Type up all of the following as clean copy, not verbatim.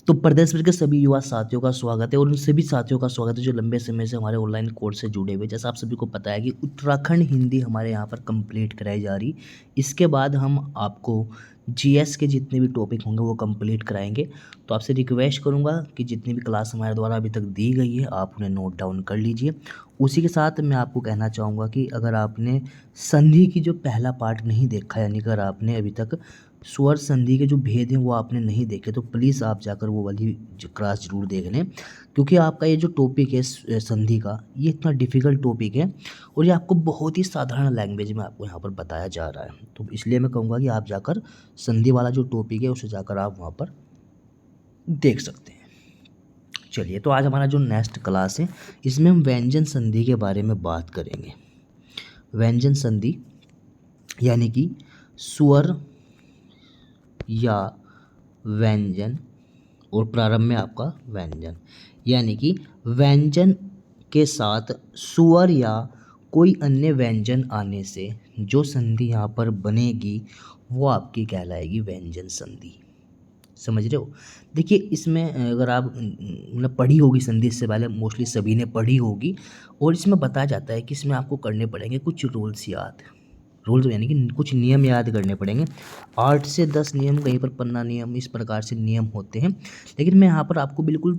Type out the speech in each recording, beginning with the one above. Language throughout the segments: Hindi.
तो प्रदेश भर के सभी युवा साथियों का स्वागत है और उन सभी साथियों का स्वागत है जो लंबे समय से हमारे ऑनलाइन कोर्स से जुड़े हुए। जैसा आप सभी को पता है कि उत्तराखंड हिंदी हमारे यहाँ पर कंप्लीट कराई जा रही। इसके बाद हम आपको जीएस के जितने भी टॉपिक होंगे वो कंप्लीट कराएंगे। तो आपसे रिक्वेस्ट करूँगा कि जितनी भी क्लास हमारे द्वारा अभी तक दी गई है आप उन्हें नोट डाउन कर लीजिए। उसी के साथ मैं आपको कहना चाहूँगा कि अगर आपने संधि की जो पहला पार्ट नहीं देखा, यानी अगर आपने अभी तक स्वर संधि के जो भेद हैं वो आपने नहीं देखे, तो प्लीज़ आप जाकर वो वाली क्लास ज़रूर देख लें, क्योंकि आपका ये जो टॉपिक है संधि का, ये इतना डिफ़िकल्ट टॉपिक है और ये आपको बहुत ही साधारण लैंग्वेज में आपको यहाँ पर बताया जा रहा है। तो इसलिए मैं कहूँगा कि आप जाकर संधि वाला जो टॉपिक है उसे जाकर आप वहाँ पर देख सकते हैं। चलिए, तो आज हमारा जो नेक्स्ट क्लास है इसमें हम व्यंजन संधि के बारे में बात करेंगे। व्यंजन संधि यानी कि स्वर या व्यंजन और प्रारंभ में आपका व्यंजन, यानी कि व्यंजन के साथ स्वर या कोई अन्य व्यंजन आने से जो संधि यहाँ पर बनेगी वो आपकी कहलाएगी व्यंजन संधि। समझ रहे हो? देखिए, इसमें अगर आप मतलब पढ़ी होगी संधि इससे पहले, मोस्टली सभी ने पढ़ी होगी, और इसमें बताया जाता है कि इसमें आपको करने पड़ेंगे कुछ रूल्स याद। रूल्स यानी कि कुछ नियम याद करने पड़ेंगे। 8 से 10 नियम, कहीं पर 15 नियम, इस प्रकार से नियम होते हैं। लेकिन मैं यहाँ पर आपको बिल्कुल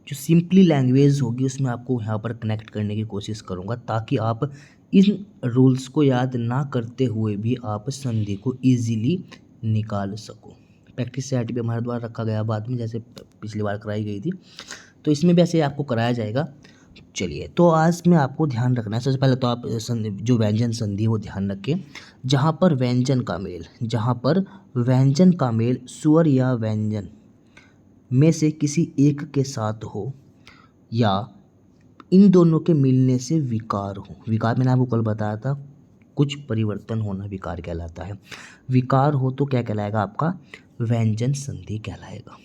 जो सिंपली लैंग्वेज होगी उसमें आपको यहाँ पर कनेक्ट करने की कोशिश करूँगा, ताकि आप इन रूल्स को याद ना करते हुए भी आप संधि को ईजिली निकाल सको। प्रैक्टिस सेट भी हमारे द्वारा रखा गया बाद में, जैसे पिछली बार कराई गई थी, तो इसमें भी ऐसे आपको कराया जाएगा। चलिए, तो आज में आपको ध्यान रखना है, सबसे पहले तो आप जो व्यंजन संधि वो ध्यान रखें। जहाँ पर व्यंजन का मेल स्वर या व्यंजन में से किसी एक के साथ हो या इन दोनों के मिलने से विकार हो। विकार मैंने आपको कल बताया था, कुछ परिवर्तन होना विकार कहलाता है। विकार हो तो क्या कहलाएगा? आपका व्यंजन संधि कहलाएगा।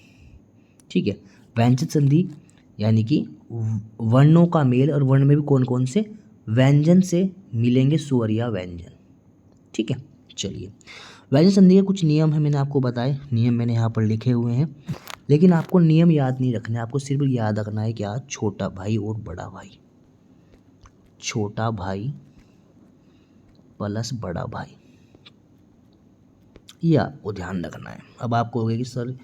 ठीक है, व्यंजन संधि यानी कि वर्णों का मेल, और वर्ण में भी कौन कौन से? व्यंजन से मिलेंगे स्वर या व्यंजन। ठीक है, चलिए, व्यंजन संधि के कुछ नियम है, मैंने आपको बताए। नियम मैंने यहाँ पर लिखे हुए हैं, लेकिन आपको नियम याद नहीं रखने, आपको सिर्फ याद रखना है क्या? छोटा भाई और बड़ा भाई, छोटा भाई प्लस बड़ा भाई, ये आपको ध्यान रखना है। अब आप कहोगे कि सर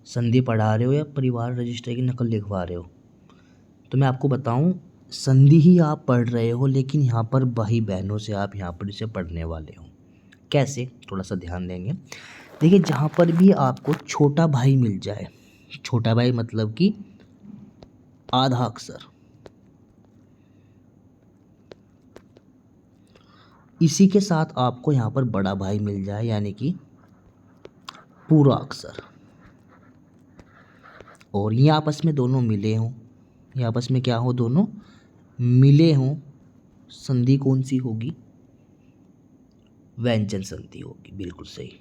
संधि पढ़ा रहे हो या परिवार रजिस्टर की नकल लिखवा रहे हो? तो मैं आपको बताऊं, संधि ही आप पढ़ रहे हो, लेकिन यहाँ पर भाई बहनों से आप यहाँ पर इसे पढ़ने वाले हो। कैसे? थोड़ा सा ध्यान देंगे। देखिए, जहाँ पर भी आपको छोटा भाई मिल जाए, छोटा भाई मतलब कि आधा अक्षर, इसी के साथ आपको यहाँ पर बड़ा भाई मिल जाए यानी कि पूरा अक्षर, और ये आपस में दोनों मिले हों, ये आपस में क्या हो? दोनों मिले हों, संधि कौन सी होगी? व्यंजन संधि होगी। बिल्कुल सही।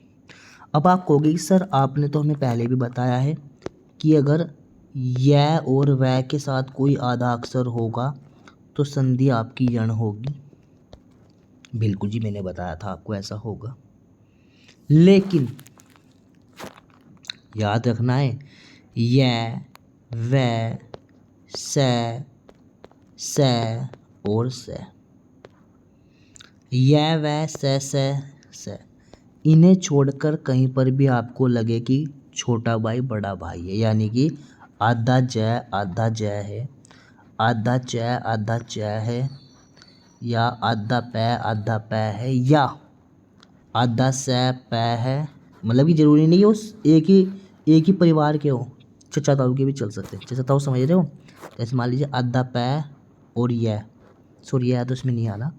अब आप कहोगे कि सर आपने तो हमें पहले भी बताया है कि अगर य और वै के साथ कोई आधा अक्षर होगा तो संधि आपकी यण होगी। बिल्कुल जी, मैंने बताया था आपको ऐसा होगा, लेकिन याद रखना है, य वै स और स, य वै स, इन्हें छोड़कर कहीं पर भी आपको लगे कि छोटा भाई बड़ा भाई है, यानी कि आधा ज है, आधा च है, या आधा पै है, या आधा स पै है। मतलब कि जरूरी नहीं है उस एक ही परिवार के हो, चचा ताऊ के भी चल सकते हैं। चचा ताऊ समझ रहे हो? जैसे मान लीजिए आधा पै और यह, सॉरी यह तो इसमें नहीं आना,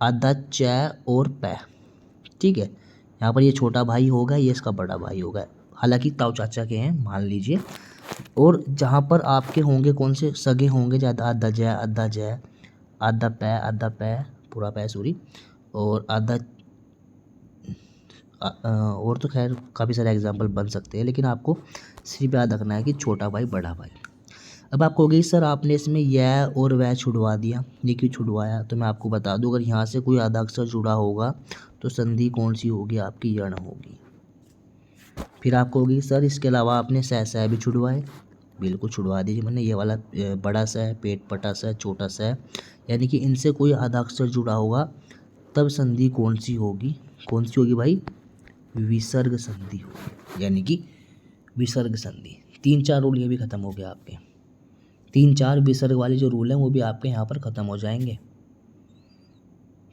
आधा च और पै। ठीक है, यहाँ पर ये छोटा भाई होगा, ये इसका बड़ा भाई होगा, हालांकि ताऊ चाचा के हैं मान लीजिए। और जहाँ पर आपके होंगे कौन से सगे होंगे, ज़्यादा आधा ज, आधा पै पूरा पै सॉरी, और आधा और तो खैर काफ़ी सारे एग्जाम्पल बन सकते हैं, लेकिन आपको सिर्फ याद रखना है कि छोटा भाई बड़ा भाई। अब आप कहोगे सर आपने इसमें यह और वह छुड़वा दिया, ये क्यों छुड़वाया? तो मैं आपको बता दूं, अगर यहाँ से कोई आधा अक्षर जुड़ा होगा तो संधि कौन सी होगी? आपकी यण होगी। फिर आपको होगी सर इसके अलावा आपने सह भी छुड़वाए, बिल्कुल छुड़वा दीजिए। मैंने ये वाला बड़ा सा है, पेट पटा सा है, छोटा सा है, यानी कि इनसे कोई आधा अक्षर जुड़ा होगा तब संधि कौन सी होगी? कौन सी होगी भाई? विसर्ग संधि होगी, यानी कि विसर्ग संधि। 3-4 रूल ये भी खत्म हो गया आपके। 3-4 विसर्ग वाले जो रूल हैं वो भी आपके यहाँ पर खत्म हो जाएंगे,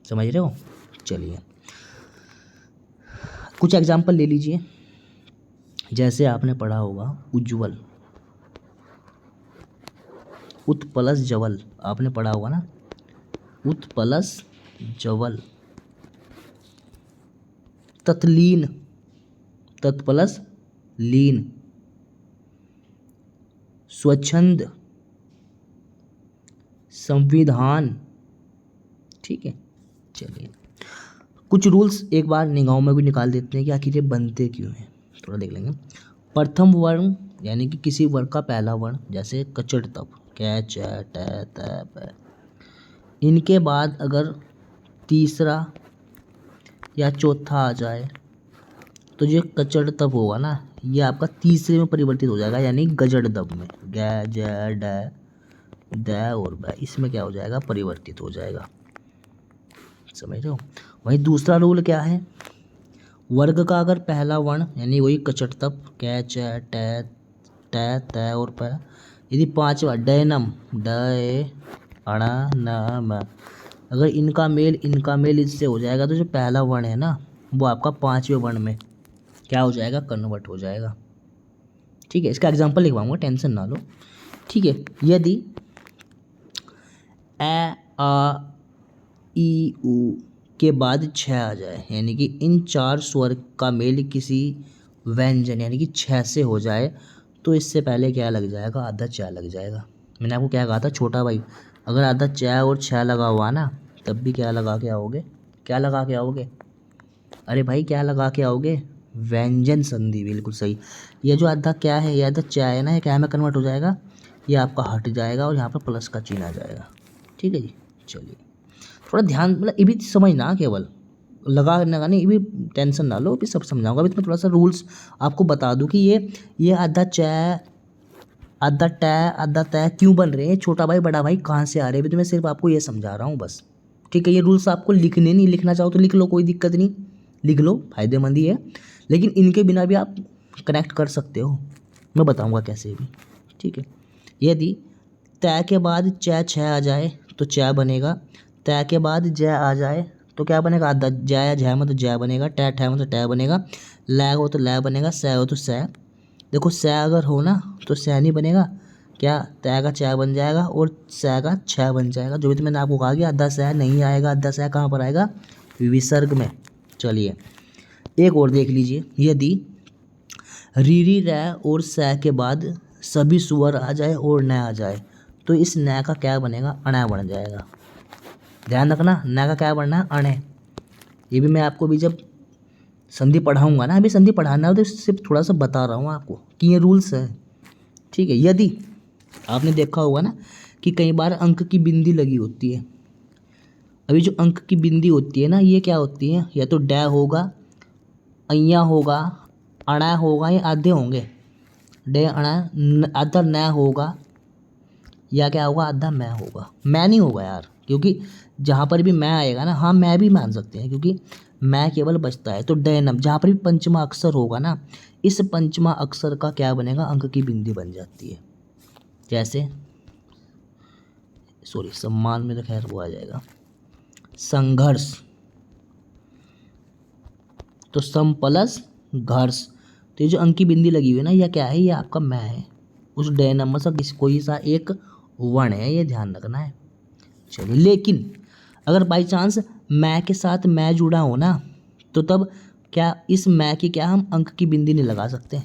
समझ रहे हो? चलिए कुछ एग्जाम्पल ले लीजिए। जैसे आपने पढ़ा होगा उज्ज्वल, उत प्लस जवल, आपने पढ़ा होगा ना, उत प्लस जवल। तत्लीन, तत् प्लस लीन। स्वच्छंद, संविधान। ठीक है, चलिए कुछ रूल्स एक बार निगाहों में भी निकाल देते हैं कि आखिर ये बनते क्यों हैं, थोड़ा देख लेंगे। प्रथम वर्ण यानी कि किसी वर्ग का पहला वर्ण, जैसे कचड़ तप, कै च ट त प, इनके बाद अगर तीसरा या चौथा आ जाए तो जो कचड़ तप होगा ना ये आपका तीसरे में परिवर्तित हो जाएगा, यानी गजड़ दब में, ग ज ड द और ब, इसमें क्या हो जाएगा? परिवर्तित हो जाएगा, समझ रहे हो? वहीं दूसरा रूल क्या है? वर्ग का अगर पहला वर्ण यानी वही कचड़ तप, कै च ट त और प, यदि पांचवा डैनम, ड अण न म, अगर इनका मेल इससे हो जाएगा तो जो पहला वर्ण है ना वो आपका पांचवें वर्ण में क्या हो जाएगा? कन्वर्ट हो जाएगा। ठीक है, इसका एग्जाम्पल लिखवाऊंगा, टेंशन ना लो। ठीक है, यदि ए आ ई उ के बाद 6 आ जाए, यानी कि इन 4 स्वर का मेल किसी व्यंजन यानी कि 6 से हो जाए तो इससे पहले क्या लग जाएगा? आधा च लग जाएगा। मैंने आपको क्या कहा था छोटा भाई, अगर आधा च और 6 लगा हुआ ना तब भी क्या लगा के आओगे? क्या लगा के आओगे? अरे भाई क्या लगा के आओगे? व्यंजन संधि, बिल्कुल सही। ये जो आधा क्या है, ये आधा च है ना, ये क्या में कन्वर्ट हो जाएगा? ये आपका हट जाएगा और यहाँ पर प्लस का चिन्ह आ जाएगा। ठीक है जी, चलिए थोड़ा ध्यान, मतलब ये भी समझना, केवल लगा नहीं, ये भी टेंशन ना लो, भी सब समझाऊंगा। अभी मैं थोड़ा सा रूल्स आपको बता दूं कि ये आधा च आधा ट आधा तय क्यों बन रहे हैं, छोटा भाई बड़ा भाई कहाँ से आ रहे हैं, तो मैं सिर्फ आपको ये समझा रहा हूँ बस। ठीक है, ये रूल्स आपको लिखने नहीं, लिखना चाहो तो लिख लो, कोई दिक्कत नहीं, लिख लो, फायदेमंद ही है, लेकिन इनके बिना भी आप कनेक्ट कर सकते हो, मैं बताऊँगा कैसे भी। ठीक है, यदि तय के बाद छ आ जाए तो च बनेगा, तय के बाद ज आ जाए तो क्या बनेगा? आधा ज या झ में तो ज बनेगा, ट में तो ट बनेगा, ल हो तो ल बनेगा, स हो तो स। देखो स अगर हो ना तो स नहीं बनेगा, क्या तय का च बन जाएगा और स का छ बन जाएगा। जो भी तो मैंने आपको कहा कि आधा स नहीं आएगा, आधा स कहाँ पर आएगा? विसर्ग में। चलिए एक और देख लीजिए, यदि रीरी र और स के बाद सभी स्वर आ जाए और न आ जाए तो इस न का क्या बनेगा? अण बन जाएगा। ध्यान रखना, न का क्या बनना है? अण। ये भी मैं आपको भी जब संधि पढ़ाऊंगा ना, अभी संधि पढ़ाना है तो सिर्फ थोड़ा सा बता रहा हूँ आपको कि ये रूल्स है। ठीक है, यदि आपने देखा होगा ना कि कई बार अंक की बिंदी लगी होती है, अभी जो अंक की बिंदी होती है ना ये क्या होती है? या तो डै होगा, अइया होगा, अणा होगा, या आधे होंगे, डे अणा, आधा न होगा, या क्या होगा? आधा मैं होगा। मैं नहीं होगा यार, क्योंकि जहाँ पर भी मैं आएगा ना, हाँ मैं भी मान सकते हैं क्योंकि मैं केवल बचता है। तो डैनम, जहाँ पर भी पंचमा अक्षर होगा ना, इस पंचमा अक्षर का क्या बनेगा? अंक की बिंदी बन जाती है। जैसे सॉरी, सम्मान में तो खैर वो आ जाएगा, संघर्ष, तो सम प्लस घर्ष। तो ये जो अंक की बिंदी लगी हुई है ना, यह क्या है? ये आपका मैं है, उस डे नंबर से कोई सा एक वर्ण है, ये ध्यान रखना है। चलिए, लेकिन अगर बाई चांस मैं के साथ मैं जुड़ा हो ना तो तब क्या इस मैं की क्या हम अंक की बिंदी नहीं लगा सकते?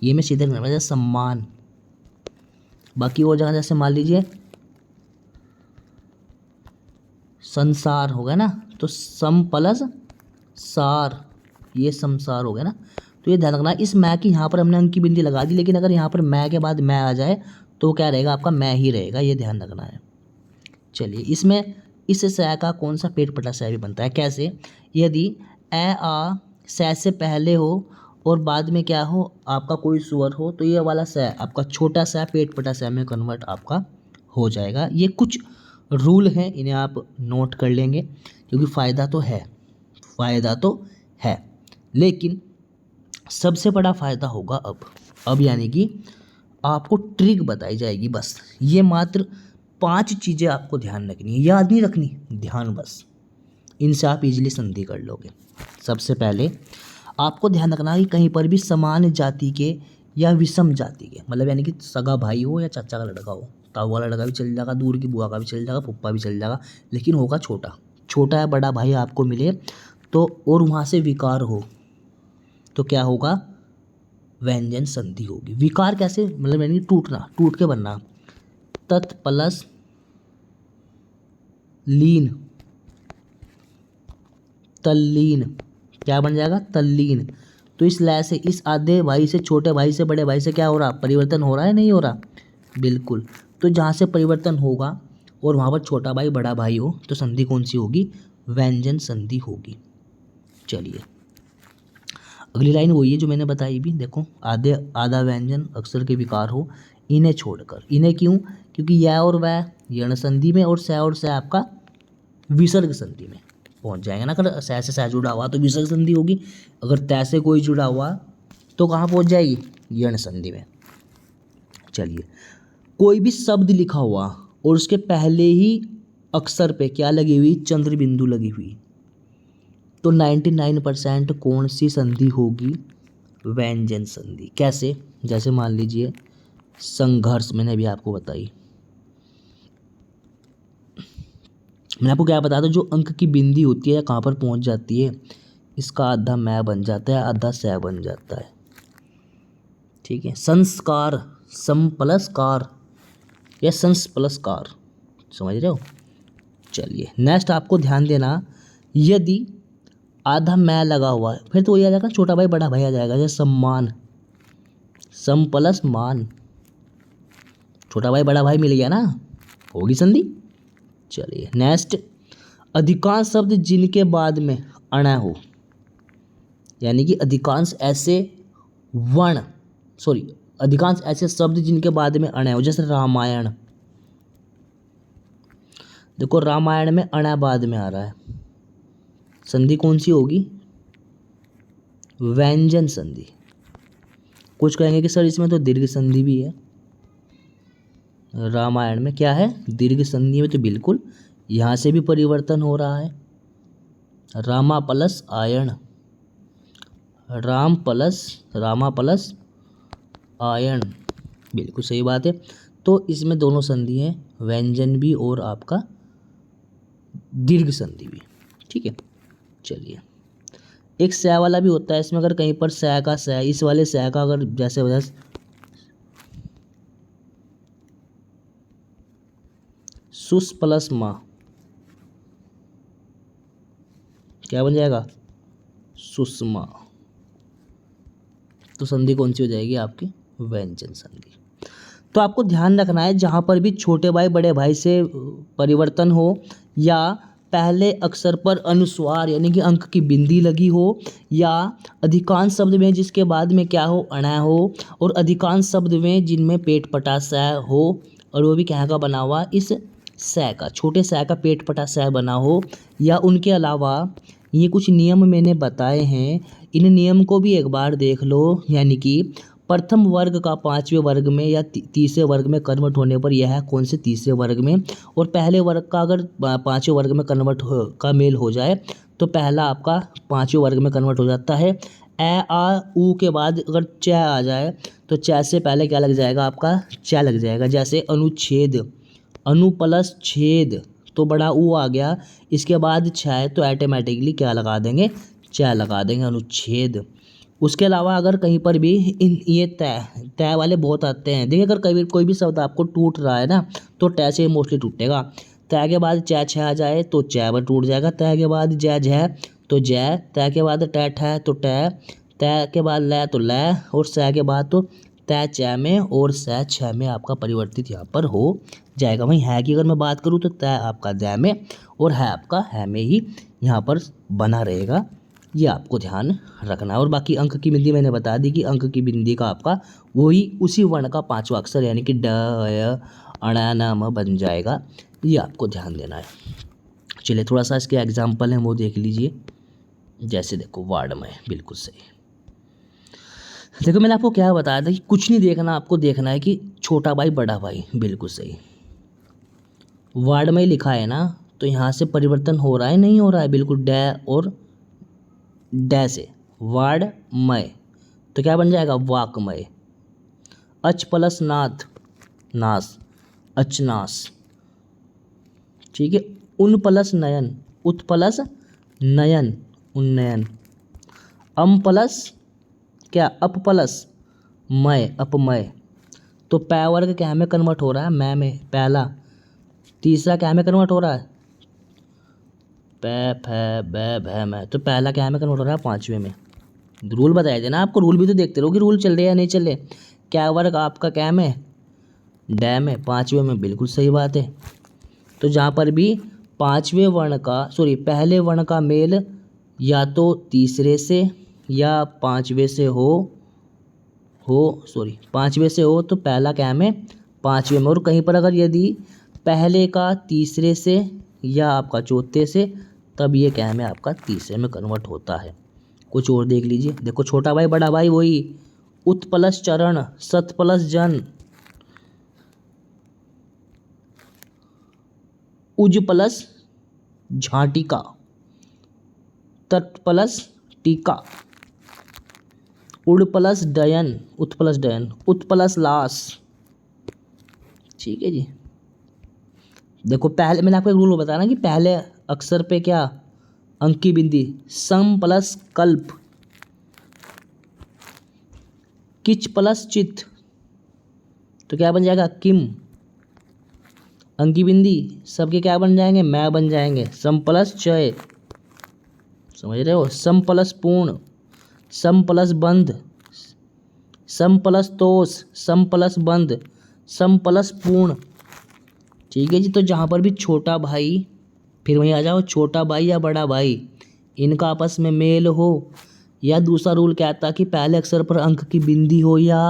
ये मैं सीधे जैसे सम्मान। बाकी और जगह जैसे मान लीजिए संसार हो गया ना, तो सम प्लस सार, ये संसार हो गया ना। तो ये ध्यान रखना, इस मैं की यहाँ पर हमने अंक की बिंदी लगा दी, लेकिन अगर यहाँ पर मैं के बाद मैं आ जाए तो क्या रहेगा? आपका मैं ही रहेगा, ये ध्यान रखना है। चलिए, इसमें इस स का कौन सा पेट पटा स भी बनता है? कैसे? यदि ए आ स से पहले हो और बाद में क्या हो आपका कोई स्वर हो तो ये वाला स आपका छोटा सा पेट पटा स में कन्वर्ट आपका हो जाएगा। ये कुछ रूल हैं, इन्हें आप नोट कर लेंगे क्योंकि फ़ायदा तो है, लेकिन सबसे बड़ा फ़ायदा होगा अब यानी कि आपको ट्रिक बताई जाएगी। बस ये मात्र 5 चीज़ें आपको ध्यान रखनी है, याद नहीं रखनी, ध्यान बस, इनसे आप इजीली संधि कर लोगे। सबसे पहले आपको ध्यान रखना है कि कहीं पर भी समान जाति के या विषम जाति के, मतलब यानी कि सगा भाई हो या चाचा का लड़का हो, ताऊ वाला लड़का भी चल जाएगा, दूर की बुआ का भी चल जाएगा, फुप्पा भी चल जाएगा, लेकिन होगा छोटा या बड़ा भाई आपको मिले तो और वहाँ से विकार हो तो क्या होगा, व्यंजन संधि होगी। विकार कैसे, मतलब यानी टूट के बनना, तत् प्लस लीन, तल्लीन, क्या बन जाएगा, तल्लीन। तो इस लय से इस आधे भाई से, छोटे भाई से, बड़े भाई से क्या हो रहा, परिवर्तन हो रहा है, नहीं हो रहा, बिल्कुल। तो जहाँ से परिवर्तन होगा और वहाँ पर छोटा भाई बड़ा भाई हो तो संधि कौन सी होगी, व्यंजन संधि होगी। चलिए अगली लाइन वही है जो मैंने बताई भी, देखो आधा व्यंजन अक्षर के विकार हो इन्हें छोड़कर, इन्हें क्यों, क्योंकि यह और वह यण संधि में और स आपका विसर्ग संधि में पहुंच जाएगा ना। अगर स से जुड़ा हुआ तो विसर्ग संधि होगी, अगर तय से कोई जुड़ा हुआ तो कहाँ पहुंच जाएगी, यण संधि में। चलिए कोई भी शब्द लिखा हुआ और उसके पहले ही अक्षर पे क्या लगी हुई, चंद्र बिंदु लगी हुई, तो 99% कौन सी संधि होगी, व्यंजन संधि। कैसे, जैसे मान लीजिए संघर्ष, मैंने अभी आपको बताई, मैंने आपको क्या बताया था, जो अंक की बिंदी होती है कहाँ पर पहुँच जाती है, इसका आधा मैं बन जाता है, आधा स बन जाता है, ठीक है। संस्कार, सम प्लस कार या संस प्लस कार, समझ रहे हो। चलिए नेक्स्ट आपको ध्यान देना, यदि आधा मैं लगा हुआ है फिर तो वही आ जाएगा, छोटा भाई बड़ा भाई आ जाएगा, जैसे सम्मान, सम प्लस मान, छोटा भाई बड़ा भाई मिल गया ना, होगी संधि। चलिए नेक्स्ट, अधिकांश शब्द जिनके बाद में अण हो, यानी कि अधिकांश ऐसे शब्द जिनके बाद में अण हो, जैसे रामायण, देखो रामायण में अण बाद में आ रहा है, संधि कौन सी होगी, व्यंजन संधि। कुछ कहेंगे कि सर इसमें तो दीर्घ संधि भी है, रामायण में क्या है, दीर्घ संधि में, तो बिल्कुल यहाँ से भी परिवर्तन हो रहा है, रामा प्लस आयण, रामा प्लस आयण, बिल्कुल सही बात है। तो इसमें दोनों संधि हैं, व्यंजन भी और आपका दीर्घ संधि भी, ठीक है। चलिए एक स वाला भी होता है, इसमें अगर कहीं पर स का स, इस वाले स का अगर जैसे सुस प्लस मा, क्या बन जाएगा, सुषमा, तो संधि कौन सी हो जाएगी आपकी, व्यंजन संधि। तो आपको ध्यान रखना है, जहाँ पर भी छोटे भाई बड़े भाई से परिवर्तन हो या पहले अक्षर पर अनुस्वार यानी कि अंक की बिंदी लगी हो, या अधिकांश शब्द में जिसके बाद में क्या हो, अणा हो, और अधिकांश शब्द में जिनमें पेट पटा स हो, और वो भी क्या का बना हुआ, इस स का, छोटे स का पेट पटा स बना हो, या उनके अलावा ये कुछ नियम मैंने बताए हैं, इन नियम को भी एक बार देख लो। यानी कि प्रथम वर्ग का पांचवें वर्ग में या तीसरे वर्ग में कन्वर्ट होने पर यह है कौन से, तीसरे वर्ग में, और पहले वर्ग का अगर पांचवें वर्ग में कन्वर्ट का मेल हो जाए तो पहला आपका पांचवें वर्ग में कन्वर्ट हो जाता है। ए आ ऊ के बाद अगर च आ जाए तो च से पहले क्या लग जाएगा, आपका च लग जाएगा, जैसे अनुच्छेद, अनु प्लस छेद, तो बड़ा ऊ आ गया, इसके बाद छ है तो ऑटोमेटिकली क्या लगा देंगे, च लगा देंगे, अनुच्छेद। उसके अलावा अगर कहीं पर भी ये तय वाले बहुत आते हैं, देखिए अगर कभी कोई भी शब्द आपको टूट रहा है ना तो ट से मोस्टली टूटेगा, तय के बाद च छ आ जाए तो च पर टूट जाएगा, तय के बाद ज झ तो ज, तय के बाद ट ठ तो ट, तय के बाद ल तो ल, और स के बाद तो तय च में और स छ में आपका परिवर्तित यहाँ पर हो जाएगा। वहीं है की अगर मैं बात करूँ तो तय आपका द में और है आपका है में ही यहाँ पर बना रहेगा, ये आपको ध्यान रखना है। और बाकी अंक की बिंदी मैंने बता दी कि अंक की बिंदी का आपका वही उसी वर्ण का पांचवा अक्षर यानी कि ड य अण न म बन जाएगा। ये आपको ध्यान देना है। चलिए थोड़ा सा इसके एग्जाम्पल हैं वो देख लीजिए। जैसे देखो वार्डमय, बिल्कुल सही। देखो मैंने आपको क्या बताया था कि कुछ नहीं देखना, आपको देखना है कि छोटा भाई बड़ा भाई, बिल्कुल सही। वार्डमय लिखा है ना, तो यहाँ से परिवर्तन हो रहा है नहीं हो रहा है, बिल्कुल डै और डै से वार्डमय, तो क्या बन जाएगा वाकमय। अच प्लस नाथ, नास, अचनास, ठीक है। उन प्लस नयन, उत प्लस नयन, उन्नयन। अम प्लस क्या अप प्लस मय, अपमय, तो पै वर्ग क्या में कन्वर्ट हो रहा है मैं में, पहला। तीसरा क्या में कन्वर्ट हो रहा है पै फै बै भै मैं, तो पहला क्या में कन्वर्ट हो रहा है पांचवे में। रूल बताया थे ना आपको, रूल भी तो देखते रहो कि रूल चल रहे या नहीं चल रहे। क्या वर्ग आपका क्या में डै में, पांचवे में, बिल्कुल सही बात है। तो जहाँ पर भी पांचवें वर्ण का पहले वर्ण का मेल या तो तीसरे से या पांचवे से पांचवे से हो तो पहला क्या में पांचवे में, और कहीं पर अगर यदि पहले का तीसरे से या आपका चौथे से, तब ये क्या में आपका तीसरे में कन्वर्ट होता है। कुछ और देख लीजिए, देखो छोटा भाई बड़ा भाई वही, उत प्लस चरण, सत प्लस जन, उज प्लस झाटिका, तट प्लस टीका, उड़ प्लस डयन, उत प्लस डयन, उत प्लस लास, ठीक है जी। देखो पहले मैंने आपको एक रूल बताया ना कि पहले अक्षर पे क्या अंक की बिंदी, सम प्लस कल्प, किच प्लस चित, तो क्या बन जाएगा किम। अंक की बिंदी सबके क्या बन जाएंगे मैं बन जाएंगे, सम प्लस चय, समझ रहे हो, सम प्लस पूर्ण, सम प्लस बंध, सम प्लस तोष, सम प्लस बंध, सम प्लस पूर्ण, ठीक है जी। तो जहाँ पर भी छोटा भाई, फिर वहीं आ जाओ, छोटा भाई या बड़ा भाई इनका आपस में मेल हो, या दूसरा रूल क्या था कि पहले अक्षर पर अंक की बिंदी हो या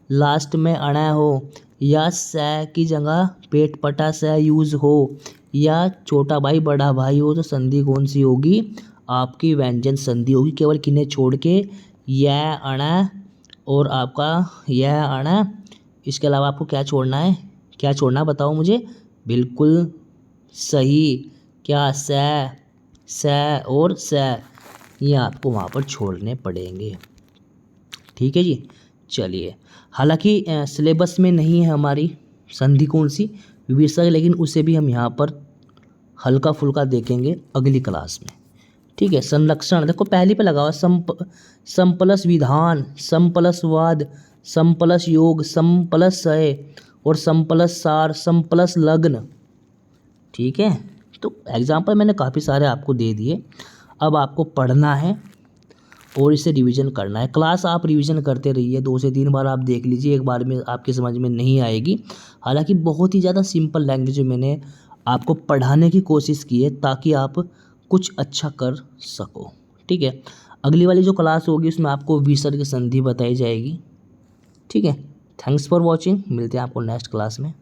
लास्ट में अणा हो, या स की जगह पेट पटा स यूज हो, या छोटा भाई बड़ा भाई हो, तो संधि कौन सी होगी आपकी व्यंजन संधि होगी, केवल किन्हें छोड़ के, यह अणा और आपका यह अणा। इसके अलावा आपको क्या छोड़ना है, क्या छोड़ना बताओ मुझे, बिल्कुल सही, क्या स और स, ये आपको वहाँ पर छोड़ने पड़ेंगे, ठीक है जी। चलिए हालांकि सिलेबस में नहीं है हमारी संधि कौन सी विषय, लेकिन उसे भी हम यहाँ पर हल्का फुल्का देखेंगे अगली क्लास में, ठीक है। संरक्षण देखो पहले पे लगा हुआ, सम प्लस विधान, सम प्लस वाद, सम प्लस योग, सम प्लस सय, और सम प्लस सार, सम प्लस लग्न, ठीक है। तो एग्जाम्पल मैंने काफ़ी सारे आपको दे दिए, अब आपको पढ़ना है और इसे रिवीजन करना है। क्लास आप रिवीजन करते रहिए, 2 से 3 बार आप देख लीजिए, एक बार में आपकी समझ में नहीं आएगी। हालांकि बहुत ही ज़्यादा सिंपल लैंग्वेज में मैंने आपको पढ़ाने की कोशिश की है ताकि आप कुछ अच्छा कर सको, ठीक है। अगली वाली जो क्लास होगी उसमें आपको विसर्ग संधि बताई जाएगी, ठीक है। थैंक्स फॉर वॉचिंग, मिलते हैं आपको नेक्स्ट क्लास में।